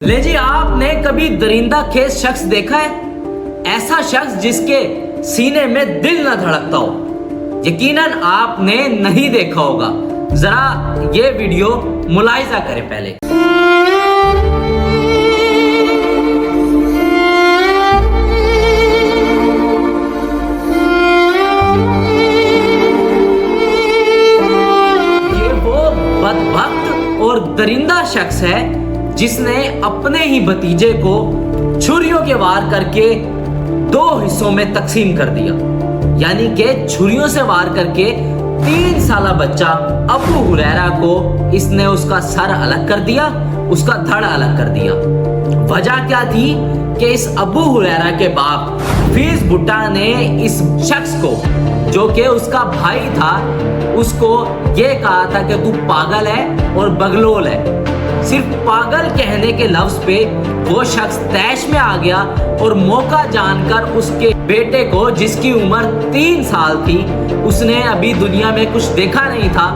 ले जी, आपने कभी दरिंदा खेज शख्स देखा है? ऐसा शख्स जिसके सीने में दिल न धड़कता हो। यकीनन आपने नहीं देखा होगा। जरा ये वीडियो मुलाहिजा करें पहले। ये वो बदबख्त और दरिंदा शख्स है जिसने अपने ही भतीजे को छुरियों के वार करके दो हिस्सों में तकसीम कर दिया। यानी कि छुरियों से वार करके 3 साला बच्चा अबू हुरैरा को इसने उसका सर अलग कर दिया, उसका धड़ अलग कर दिया। वजह क्या थी कि इस अबू हुरैरा के बाप फीस भुट्टा ने इस शख्स को, जो कि उसका भाई था, उसको ये कहा था कि तू पागल है और बगलोल है। सिर्फ पागल कहने के लफ्ज पे वो शख्स तैश में आ गया और मौका जानकर उसके बेटे को, जिसकी उम्र 3 साल थी, उसने अभी दुनिया में कुछ देखा नहीं था,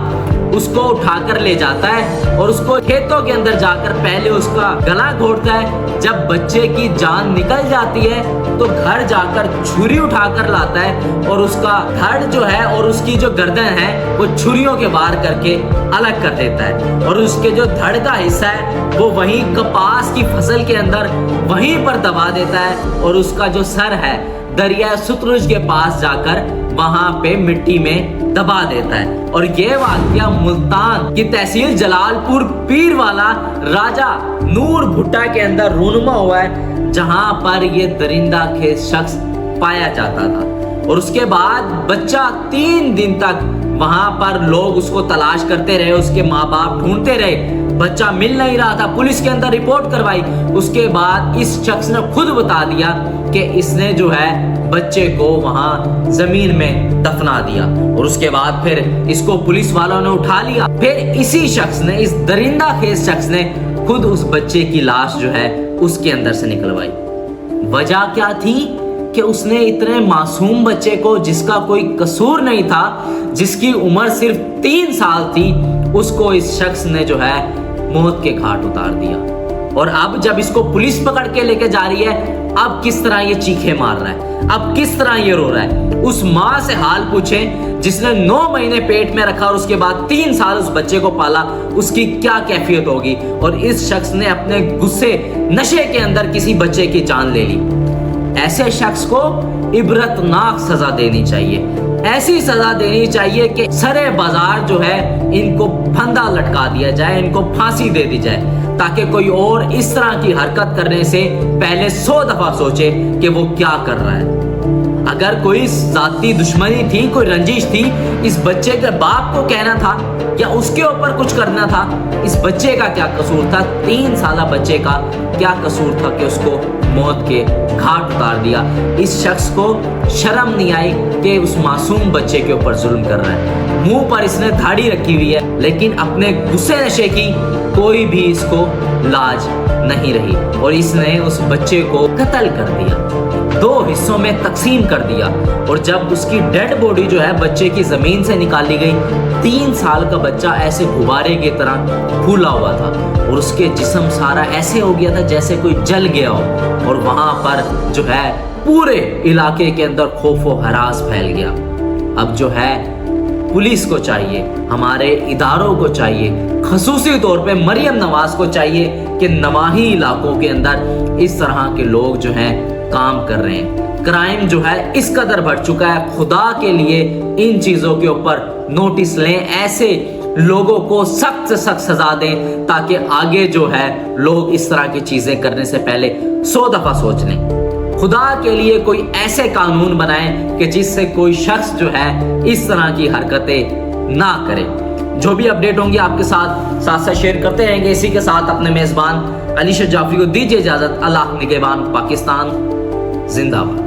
उसको उठाकर ले जाता है और उसको खेतों के अंदर जाकर पहले उसका गला घोटता है। जब बच्चे की जान निकल जाती है तो घर जाकर छुरी उठाकर लाता है और उसका धड़ जो है और उसकी जो गर्दन है वो छुरियों के वार करके अलग कर देता है। और उसके जो धड़ का हिस्सा है वो वहीं कपास की फसल के अंदर वहीं पर दबा देता है और उसका जो सर है दरिया सतलुज के पास जाकर वहां पे मिट्टी में दबा देता है। और ये वाकया मुल्तान की तहसील जलालपुर पीर वाला राजा नूर भुट्टा के अंदर रूनुमा हुआ है, जहां पर ये दरिंदा खेज शख्स पाया जाता था। और उसके बाद बच्चा 3 दिन तक वहां पर लोग उसको तलाश करते रहे, उसके माँ बाप ढूंढते रहे, बच्चा मिल नहीं रहा था। पुलिस के अंदर रिपोर्ट करवाई। उसके बाद इस शख्स ने खुद बता दिया कि इसने जो है बच्चे को वहां जमीन में दफना दिया। और उसके बाद फिर इसको पुलिस वालों ने उठा लिया। फिर इसी शख्स ने, इस दरिंदा खेज शख्स ने खुद उस बच्चे की लाश जो है उसके अंदर से निकलवाई। वजह क्या थी कि उसने इतने मासूम बच्चे को, जिसका कोई कसूर नहीं था, जिसकी उम्र सिर्फ 3 साल थी, उसको इस शख्स ने जो है मौत के घाट उतार दिया। और अब जब इसको पुलिस पकड़ के लेके जा रही है, अब किस तरह ये चीखे मार रहा है, अब किस तरह ये रो रहा है। उस माँ से हाल पूछें जिसने 9 महीने पेट में रखा और उसके बाद 3 साल उस बच्चे को पाला, उसकी क्या कैफियत होगी। और इस शख्स ने अपने गुस्से नशे के अंदर किसी बच्चे की जान ले ली। ऐसे शख्स को इबरतनाक सजा देनी चाहिए। ऐसी सजा देनी चाहिए कि सरे बाजार जो है इनको फंदा लटका दिया जाए, इनको फांसी दे दी जाए, ताकि कोई और इस तरह की हरकत करने से पहले 100 दफा सोचे कि वो क्या कर रहा है। अगर कोई जाती दुश्मनी थी, कोई रंजिश थी, इस बच्चे के बाप को कहना था या उसके ऊपर कुछ करना था। इस बच्चे का क्या कसूर था? 3 साला बच्चे का क्या कसूर था कि उसको मौत के घाट उतार दिया। इस शख्स को शर्म नहीं आई कि उस मासूम बच्चे के ऊपर जुल्म कर रहा है। मुंह पर इसने दाढ़ी रखी हुई है, लेकिन अपने गुस्से नशे की कोई भी इसको लाज नहीं रही और इसने उस बच्चे को कत्ल कर दिया, 2 हिस्सों में तकसीम कर दिया। और जब उसकी डेड बॉडी जो है बच्चे की जमीन से निकाली गई, 3 साल का बच्चा ऐसे गुब्बारे की तरह फूला हुआ था और उसके जिस्म सारा ऐसे हो गया था जैसे कोई जल गया हो। और वहां पर जो है पूरे इलाके के अंदर खौफो हरास फैल गया। अब जो है पुलिस को चाहिए, हमारे इदारों को चाहिए, खसूसी तौर पे मरियम नवाज को चाहिए कि नवाही इलाकों के अंदर इस तरह के लोग जो हैं काम कर रहे हैं। क्राइम जो है इस कदर बढ़ चुका है, खुदा के लिए इन चीजों के ऊपर नोटिस लें, ऐसे लोगों को सख्त से सख्त सजा दें ताकि आगे जो है लोग इस तरह की चीजें करने से पहले 100 दफा सोच लें। खुदा के लिए कोई ऐसे कानून बनाएं कि जिससे कोई शख्स जो है इस तरह की हरकतें ना करे। जो भी अपडेट होंगी आपके साथ साथ शेयर करते रहेंगे। इसी के साथ अपने मेजबान अली जाफरी को दीजिए इजाजत। अल्लाह निगहबान। पाकिस्तान जिंदाबाद।